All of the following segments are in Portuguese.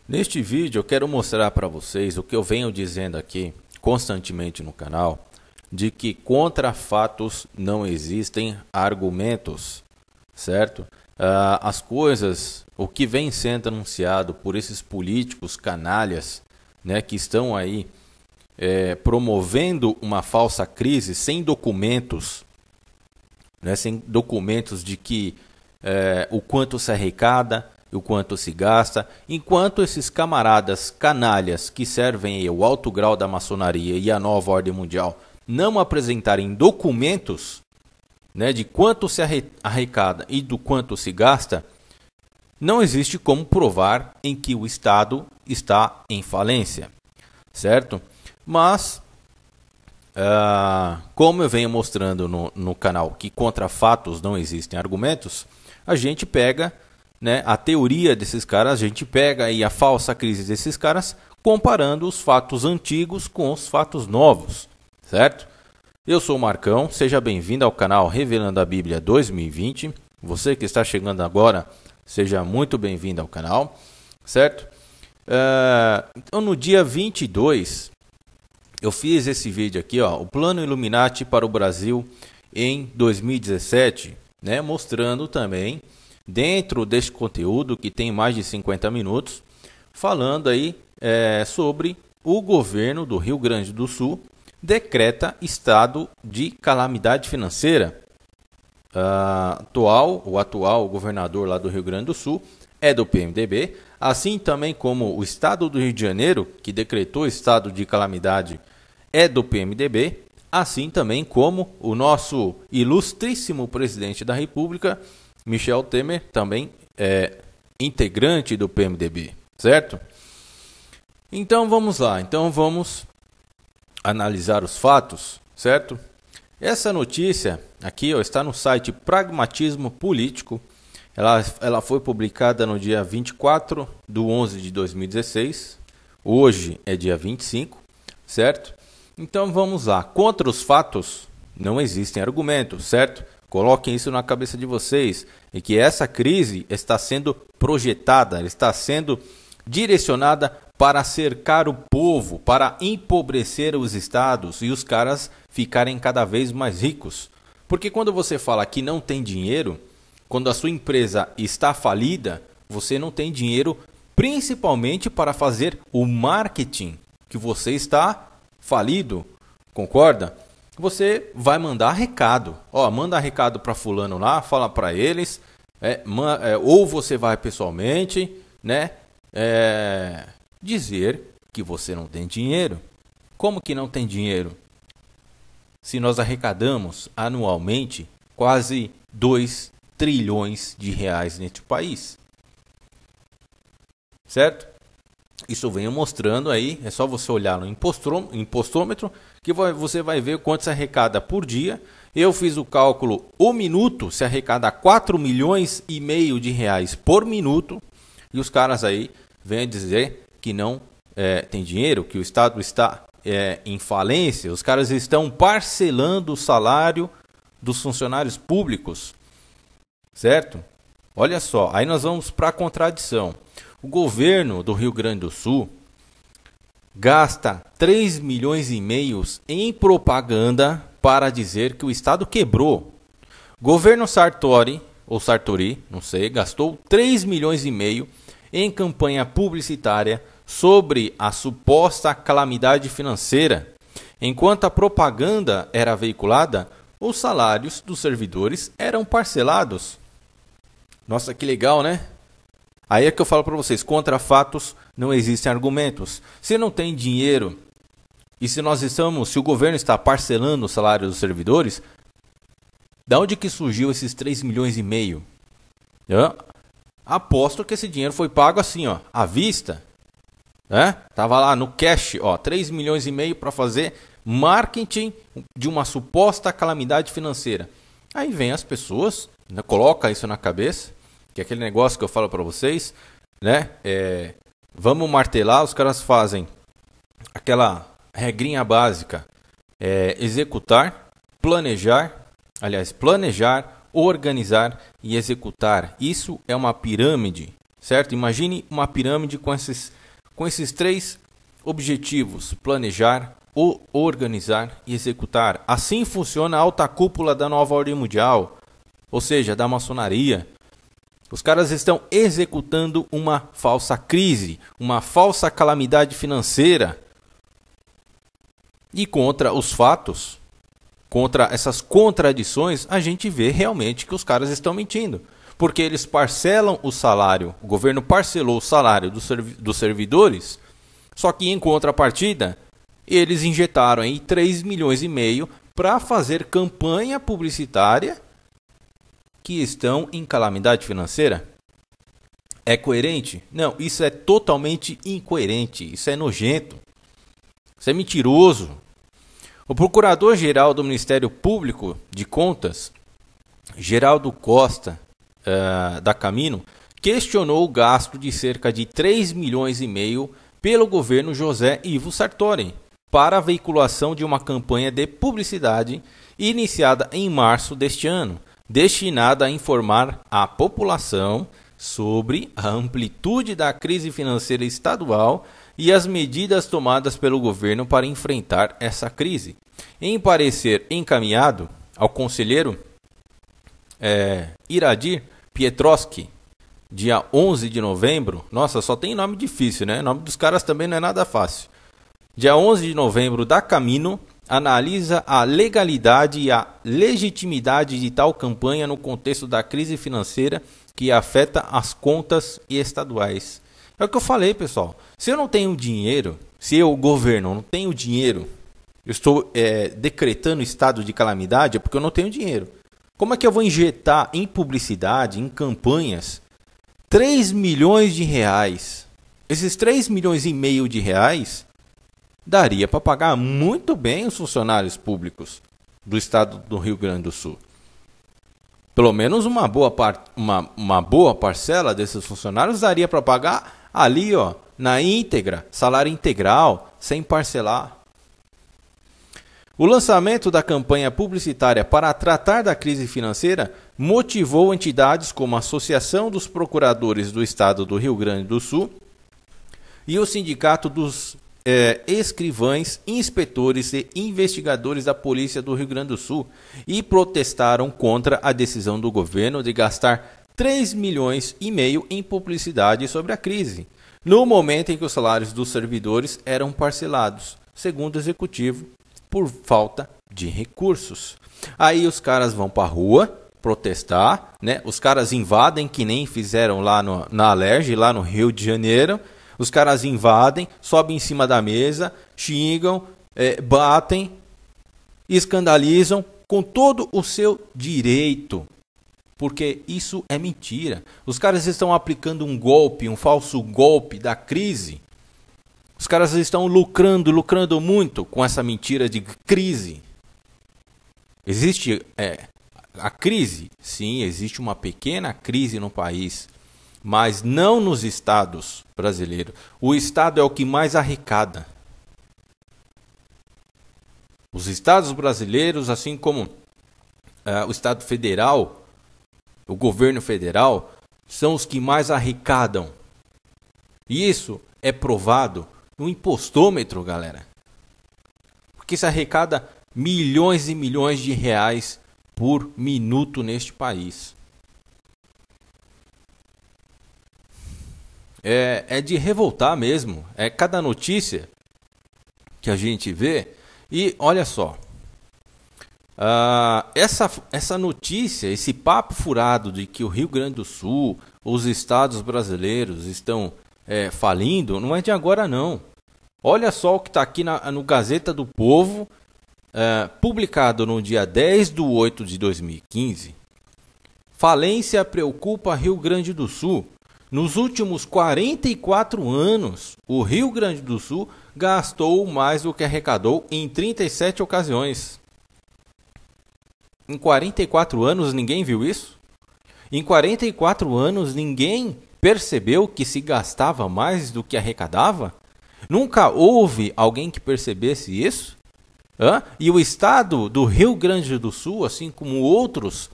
Neste vídeo eu quero mostrar para vocês o que eu venho dizendo aqui constantemente no canal, de que contra fatos não existem argumentos, certo? As coisas, o que vem sendo anunciado por esses políticos canalhas, né, que estão aí promovendo uma falsa crise sem documentos, né, sem documentos de que o quanto se arrecada, o quanto se gasta, enquanto esses camaradas canalhas que servem o alto grau da maçonaria e a nova ordem mundial não apresentarem documentos, né, de quanto se arrecada e do quanto se gasta, não existe como provar em que o Estado está em falência, certo? Mas, como eu venho mostrando no canal que contra fatos não existem argumentos, a gente pega, né, a teoria desses caras, a gente pega aí a falsa crise desses caras, comparando os fatos antigos com os fatos novos, certo? Eu sou o Marcão, seja bem-vindo ao canal Revelando a Bíblia 2020. Você que está chegando agora, seja muito bem-vindo ao canal, certo? Então, no dia 22, eu fiz esse vídeo aqui, ó, o Plano Illuminati para o Brasil em 2017, né, mostrando também, dentro deste conteúdo, que tem mais de 50 minutos, falando aí sobre o governo do Rio Grande do Sul decreta estado de calamidade financeira. O atual governador lá do Rio Grande do Sul é do PMDB, assim também como o estado do Rio de Janeiro, que decretou estado de calamidade, é do PMDB, assim também como o nosso ilustríssimo presidente da República, Michel Temer, também é integrante do PMDB, certo? Então vamos lá, vamos analisar os fatos, certo? Essa notícia aqui, ó, está no site Pragmatismo Político. Ela foi publicada no dia 24/11 de 2016. Hoje é dia 25, certo? Então vamos lá. Contra os fatos não existem argumentos, certo? Coloquem isso na cabeça de vocês. E que essa crise está sendo projetada, está sendo direcionada para cercar o povo, para empobrecer os estados e os caras ficarem cada vez mais ricos. Porque quando você fala que não tem dinheiro, quando a sua empresa está falida, você não tem dinheiro principalmente para fazer o marketing que você está falido, concorda? Você vai mandar recado, manda recado para fulano lá, fala para eles, ou você vai pessoalmente, né, dizer que você não tem dinheiro. Como que não tem dinheiro? Se nós arrecadamos anualmente quase 2 trilhões de reais neste país, certo? Isso vem mostrando aí, é só você olhar no impostômetro que você vai ver quanto se arrecada por dia. Eu fiz o cálculo, o minuto se arrecada 4,5 milhões de reais por minuto, e os caras aí vêm dizer que não tem dinheiro, que o Estado está em falência. Os caras estão parcelando o salário dos funcionários públicos, certo? Olha só, aí nós vamos para a contradição. O governo do Rio Grande do Sul gasta 3,5 milhões em propaganda para dizer que o Estado quebrou. Governo Sartori, ou Sartori, não sei, gastou 3,5 milhões em campanha publicitária sobre a suposta calamidade financeira. Enquanto a propaganda era veiculada, os salários dos servidores eram parcelados. Nossa, que legal, né? Aí é que eu falo para vocês, contra fatos não existem argumentos. Se não tem dinheiro e se o governo está parcelando o salário dos servidores, da onde que surgiu esses 3,5 milhões? Aposto que esse dinheiro foi pago assim, ó, à vista. Tava lá no cash, 3,5 milhões para fazer marketing de uma suposta calamidade financeira. Aí vem as pessoas, né, coloca isso na cabeça, que é aquele negócio que eu falo para vocês, né? Vamos martelar, os caras fazem aquela regrinha básica, executar, planejar, organizar e executar. Isso é uma pirâmide, certo? Imagine uma pirâmide com esses três objetivos: planejar, organizar e executar. Assim funciona a alta cúpula da nova ordem mundial, ou seja, da maçonaria. Os caras estão executando uma falsa crise, uma falsa calamidade financeira. E contra os fatos, contra essas contradições, a gente vê realmente que os caras estão mentindo. Porque eles parcelam o salário, o governo parcelou o salário dos servidores, só que em contrapartida, eles injetaram aí 3,5 milhões para fazer campanha publicitária que estão em calamidade financeira. É coerente? Não, isso é totalmente incoerente, isso é nojento, isso é mentiroso. O Procurador-Geral do Ministério Público de Contas, Geraldo Costa, da Camino, questionou o gasto de cerca de 3,5 milhões pelo governo José Ivo Sartori para a veiculação de uma campanha de publicidade iniciada em março deste ano, destinada a informar a população sobre a amplitude da crise financeira estadual e as medidas tomadas pelo governo para enfrentar essa crise. Em parecer encaminhado ao conselheiro Iradir Pietroski, dia 11 de novembro, nossa, só tem nome difícil, né? O nome dos caras também não é nada fácil. Dia 11 de novembro, da Camino analisa a legalidade e a legitimidade de tal campanha no contexto da crise financeira que afeta as contas estaduais. É o que eu falei, pessoal. Se eu não tenho dinheiro, se eu, governo, não tenho dinheiro, eu estou decretando estado de calamidade, é porque eu não tenho dinheiro. Como é que eu vou injetar em publicidade, em campanhas, 3 milhões de reais? Esses 3,5 milhões de reais daria para pagar muito bem os funcionários públicos do estado do Rio Grande do Sul. Pelo menos uma boa parcela desses funcionários daria para pagar ali, ó, na íntegra, salário integral, sem parcelar. O lançamento da campanha publicitária para tratar da crise financeira motivou entidades como a Associação dos Procuradores do Estado do Rio Grande do Sul e o Sindicato dos Escrivães, Inspetores e Investigadores da Polícia do Rio Grande do Sul e protestaram contra a decisão do governo de gastar 3,5 milhões em publicidade sobre a crise, no momento em que os salários dos servidores eram parcelados, segundo o executivo, por falta de recursos. Aí os caras vão para a rua protestar, né? Os caras invadem, que nem fizeram lá na Alerj, lá no Rio de Janeiro. Os caras invadem, sobem em cima da mesa, xingam, batem, escandalizam com todo o seu direito. Porque isso é mentira. Os caras estão aplicando um golpe, um falso golpe da crise. Os caras estão lucrando muito com essa mentira de crise. Existe a crise? Sim, existe uma pequena crise no país, mas não nos estados brasileiros. O estado é o que mais arrecada. Os estados brasileiros, assim como o estado federal, o governo federal, são os que mais arrecadam. E isso é provado no impostômetro, galera. Porque se arrecada milhões e milhões de reais por minuto neste país. É de revoltar mesmo. É cada notícia que a gente vê. E olha só. Essa notícia, esse papo furado de que o Rio Grande do Sul, os estados brasileiros estão falindo, não é de agora não. Olha só o que está aqui no Gazeta do Povo, publicado no dia 10/8/2015. Falência preocupa Rio Grande do Sul. Nos últimos 44 anos, o Rio Grande do Sul gastou mais do que arrecadou em 37 ocasiões. Em 44 anos ninguém viu isso? Em 44 anos ninguém percebeu que se gastava mais do que arrecadava? Nunca houve alguém que percebesse isso? E o estado do Rio Grande do Sul, assim como outros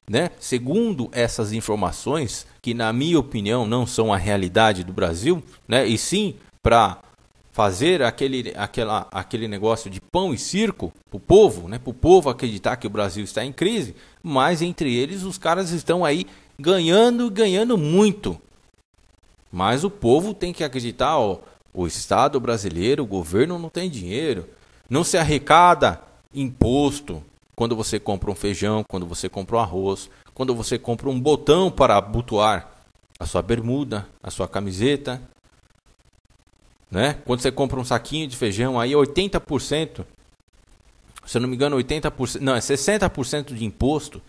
né? Segundo essas informações, que na minha opinião não são a realidade do Brasil, né? E sim para fazer aquele negócio de pão e circo para o povo, né? Para o povo acreditar que o Brasil está em crise, mas entre eles os caras estão aí ganhando muito. Mas o povo tem que acreditar, ó, o Estado brasileiro, o governo não tem dinheiro, não se arrecada imposto quando você compra um feijão, quando você compra um arroz, quando você compra um botão para abotoar a sua bermuda, a sua camiseta, né? Quando você compra um saquinho de feijão, aí 80%, se eu não me engano, 80%, não, é 60% de imposto.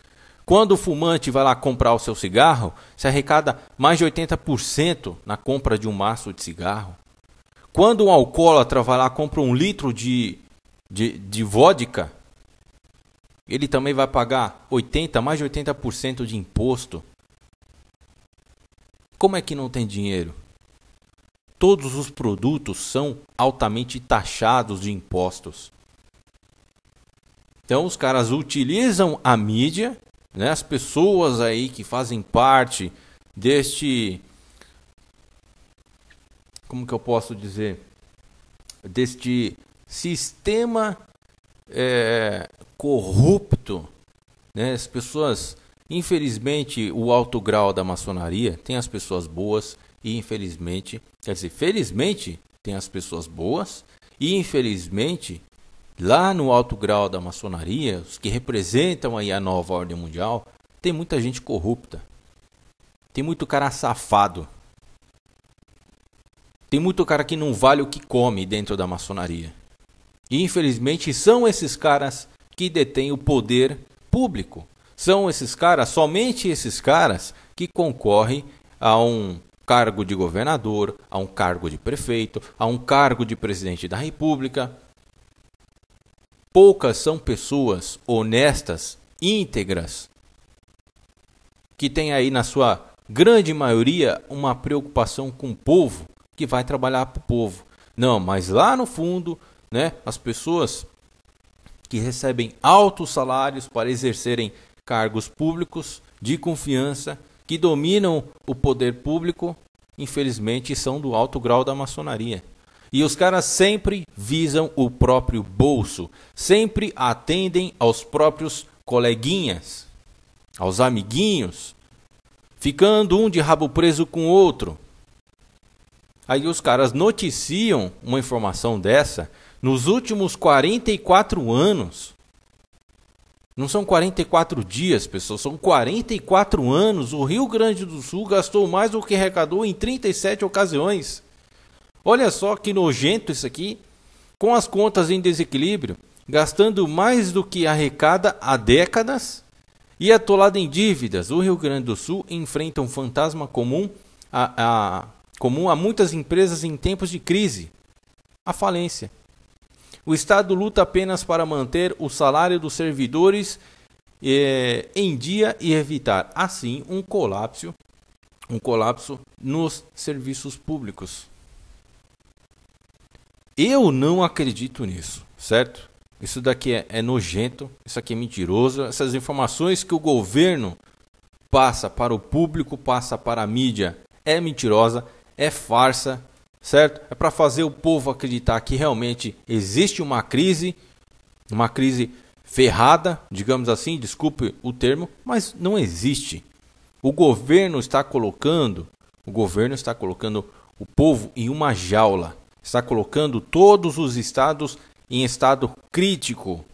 Quando o fumante vai lá comprar o seu cigarro, se arrecada mais de 80% na compra de um maço de cigarro. Quando um alcoólatra vai lá e compra 1 litro de vodka, ele também vai pagar mais de 80% de imposto. Como é que não tem dinheiro? Todos os produtos são altamente taxados de impostos. Então os caras utilizam a mídia, né, as pessoas aí que fazem parte deste, como que eu posso dizer, deste sistema corrupto, né? As pessoas, infelizmente, o alto grau da maçonaria tem as pessoas boas e infelizmente, quer dizer, felizmente tem as pessoas boas e infelizmente lá no alto grau da maçonaria, os que representam aí a nova ordem mundial, tem muita gente corrupta. Tem muito cara safado. Tem muito cara que não vale o que come dentro da maçonaria. E infelizmente são esses caras que detêm o poder público. São esses caras, somente esses caras, que concorrem a um cargo de governador, a um cargo de prefeito, a um cargo de presidente da república. Poucas são pessoas honestas, íntegras, que têm aí na sua grande maioria uma preocupação com o povo, que vai trabalhar para o povo. Não, mas lá no fundo, né, as pessoas que recebem altos salários para exercerem cargos públicos de confiança, que dominam o poder público, infelizmente são do alto grau da maçonaria. E os caras sempre visam o próprio bolso, sempre atendem aos próprios coleguinhas, aos amiguinhos, ficando um de rabo preso com o outro. Aí os caras noticiam uma informação dessa nos últimos 44 anos. Não são 44 dias, pessoal, são 44 anos. O Rio Grande do Sul gastou mais do que arrecadou em 37 ocasiões. Olha só que nojento isso aqui. Com as contas em desequilíbrio, gastando mais do que arrecada há décadas e atolado em dívidas, o Rio Grande do Sul enfrenta um fantasma comum a muitas empresas em tempos de crise: a falência. O Estado luta apenas para manter o salário dos servidores em dia e evitar, assim, um colapso nos serviços públicos. Eu não acredito nisso, certo? Isso daqui é nojento, isso aqui é mentiroso. Essas informações que o governo passa para o público, passa para a mídia, é mentirosa, é farsa, certo? É para fazer o povo acreditar que realmente existe uma crise ferrada, digamos assim, desculpe o termo, mas não existe. O governo está colocando o povo em uma jaula. Está colocando todos os estados em estado crítico.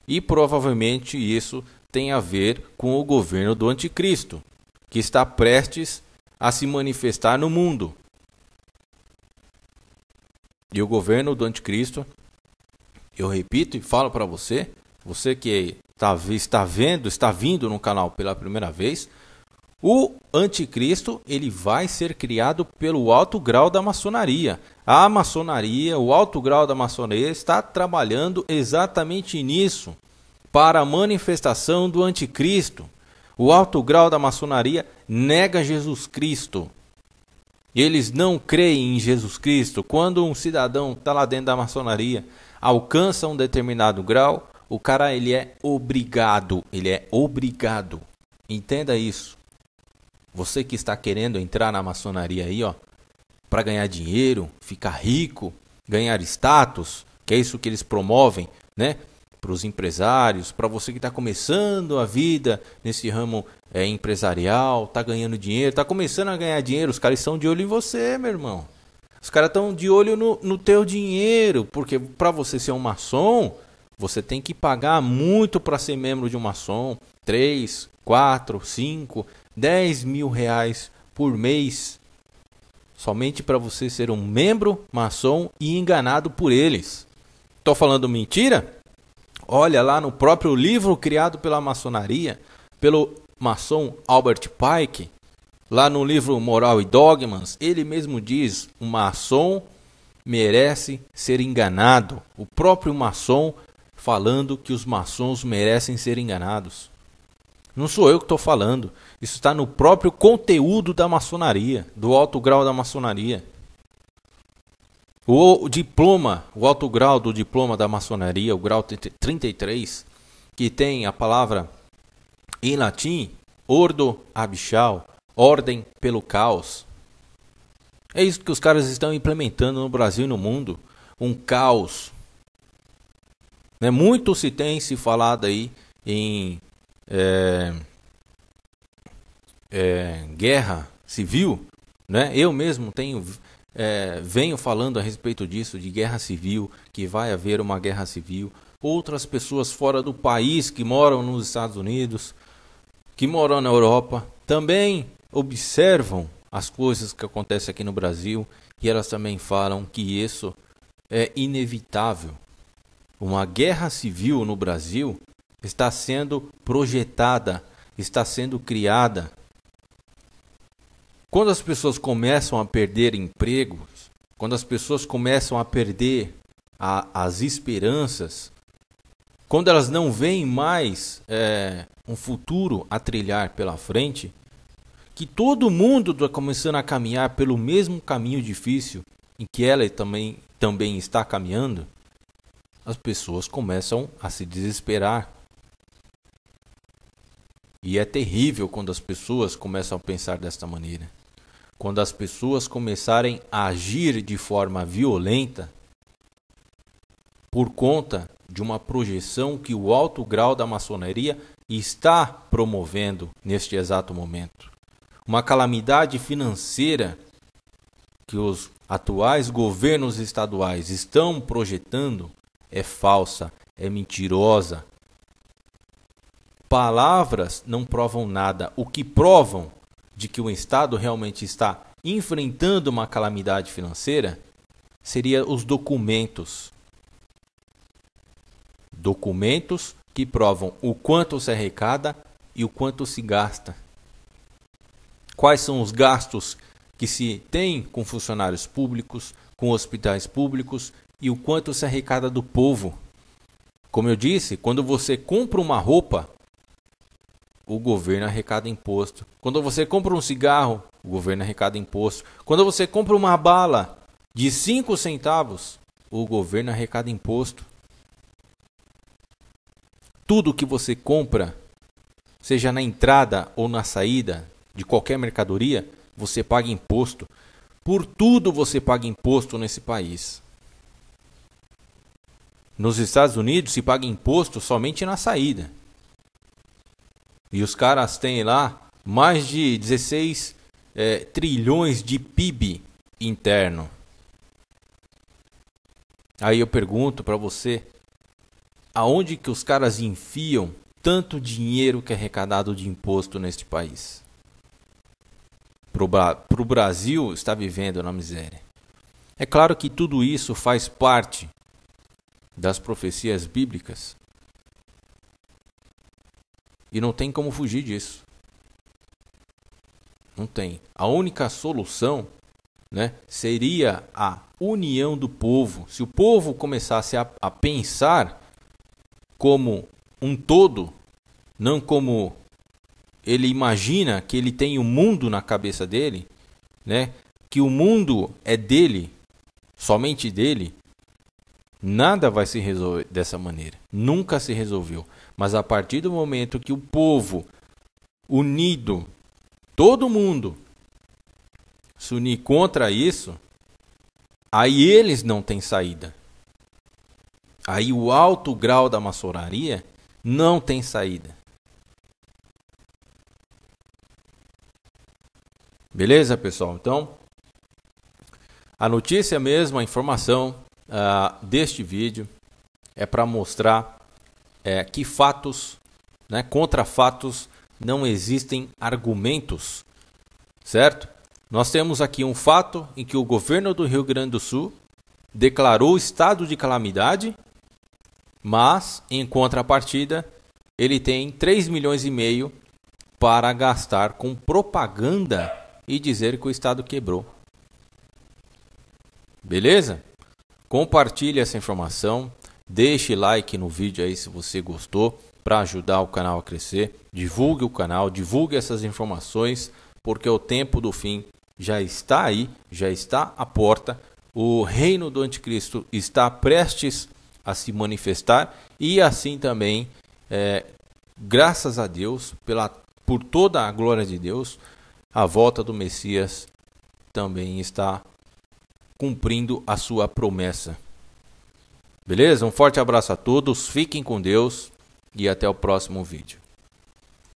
E provavelmente isso tem a ver com o governo do anticristo, que está prestes a se manifestar no mundo. E o governo do anticristo, eu repito e falo para você que está vindo no canal pela primeira vez, o anticristo ele vai ser criado pelo alto grau da maçonaria. A maçonaria, o alto grau da maçonaria está trabalhando exatamente nisso, para a manifestação do anticristo. O alto grau da maçonaria nega Jesus Cristo. Eles não creem em Jesus Cristo. Quando um cidadão está lá dentro da maçonaria, alcança um determinado grau, o cara ele é obrigado Entenda isso. Você que está querendo entrar na maçonaria aí, ó, para ganhar dinheiro, ficar rico, ganhar status, que é isso que eles promovem, né? Para os empresários, para você que está começando a vida nesse ramo empresarial, está ganhando dinheiro, está começando a ganhar dinheiro, os caras estão de olho em você, meu irmão. Os caras estão de olho no teu dinheiro, porque para você ser um maçom, você tem que pagar muito para ser membro de um maçom, 3, 4, 5, 10 mil reais por mês, somente para você ser um membro maçom e enganado por eles. Estou falando mentira? Olha lá no próprio livro criado pela maçonaria, pelo maçom Albert Pike, lá no livro Moral e Dogmas, ele mesmo diz, o maçom merece ser enganado. O próprio maçom falando que os maçons merecem ser enganados. Não sou eu que estou falando, isso está no próprio conteúdo da maçonaria, do alto grau da maçonaria. O diploma, o alto grau do diploma da maçonaria, o grau 33, que tem a palavra em latim, Ordo Abishal, ordem pelo caos. É isso que os caras estão implementando no Brasil e no mundo, um caos. Muito se tem se falado aí em guerra civil, né? Eu mesmo venho falando a respeito disso, de guerra civil, que vai haver uma guerra civil. Outras pessoas fora do país que moram nos Estados Unidos, que moram na Europa, também observam as coisas que acontecem aqui no Brasil e elas também falam que isso é inevitável. Uma guerra civil no Brasil está sendo projetada, está sendo criada. Quando as pessoas começam a perder empregos, quando as pessoas começam a perder as esperanças, quando elas não veem mais um futuro a trilhar pela frente, que todo mundo está começando a caminhar pelo mesmo caminho difícil em que ela também está caminhando, as pessoas começam a se desesperar. E é terrível quando as pessoas começam a pensar desta maneira. Quando as pessoas começarem a agir de forma violenta por conta de uma projeção que o alto grau da maçonaria está promovendo neste exato momento. Uma calamidade financeira que os atuais governos estaduais estão projetando é falsa, é mentirosa. Palavras não provam nada. O que provam de que o Estado realmente está enfrentando uma calamidade financeira seria os documentos. Documentos que provam o quanto se arrecada e o quanto se gasta. Quais são os gastos que se tem com funcionários públicos, com hospitais públicos e o quanto se arrecada do povo. Como eu disse, quando você compra uma roupa, o governo arrecada imposto. Quando você compra um cigarro, o governo arrecada imposto. Quando você compra uma bala de 5 centavos, o governo arrecada imposto. Tudo que você compra, seja na entrada ou na saída de qualquer mercadoria, você paga imposto. Por tudo você paga imposto nesse país. Nos Estados Unidos se paga imposto somente na saída. E os caras têm lá mais de 16 trilhões de PIB interno. Aí eu pergunto para você, aonde que os caras enfiam tanto dinheiro que é arrecadado de imposto neste país? Para o Brasil está vivendo na miséria. É claro que tudo isso faz parte das profecias bíblicas. E não tem como fugir disso. Não tem. A única solução, seria a união do povo. Se o povo começasse a pensar como um todo, não como ele imagina que ele tem o mundo na cabeça dele, que o mundo é dele, somente dele, nada vai se resolver dessa maneira. Nunca se resolveu. Mas a partir do momento que o povo unido, todo mundo se unir contra isso, aí eles não têm saída. Aí o alto grau da maçonaria não tem saída. Beleza, pessoal? Então, a notícia mesmo, a informação deste vídeo é para mostrar que fatos, né, contra fatos, não existem argumentos, certo? Nós temos aqui um fato em que o governo do Rio Grande do Sul declarou estado de calamidade, mas, em contrapartida, ele tem 3,5 milhões para gastar com propaganda e dizer que o Estado quebrou. Beleza? Compartilhe essa informação, deixe like no vídeo aí se você gostou, para ajudar o canal a crescer. Divulgue o canal, divulgue essas informações, porque o tempo do fim já está aí, já está à porta. O reino do anticristo está prestes a se manifestar e assim também, graças a Deus, por toda a glória de Deus, a volta do Messias também está cumprindo a sua promessa. Beleza? Um forte abraço a todos, fiquem com Deus e até o próximo vídeo.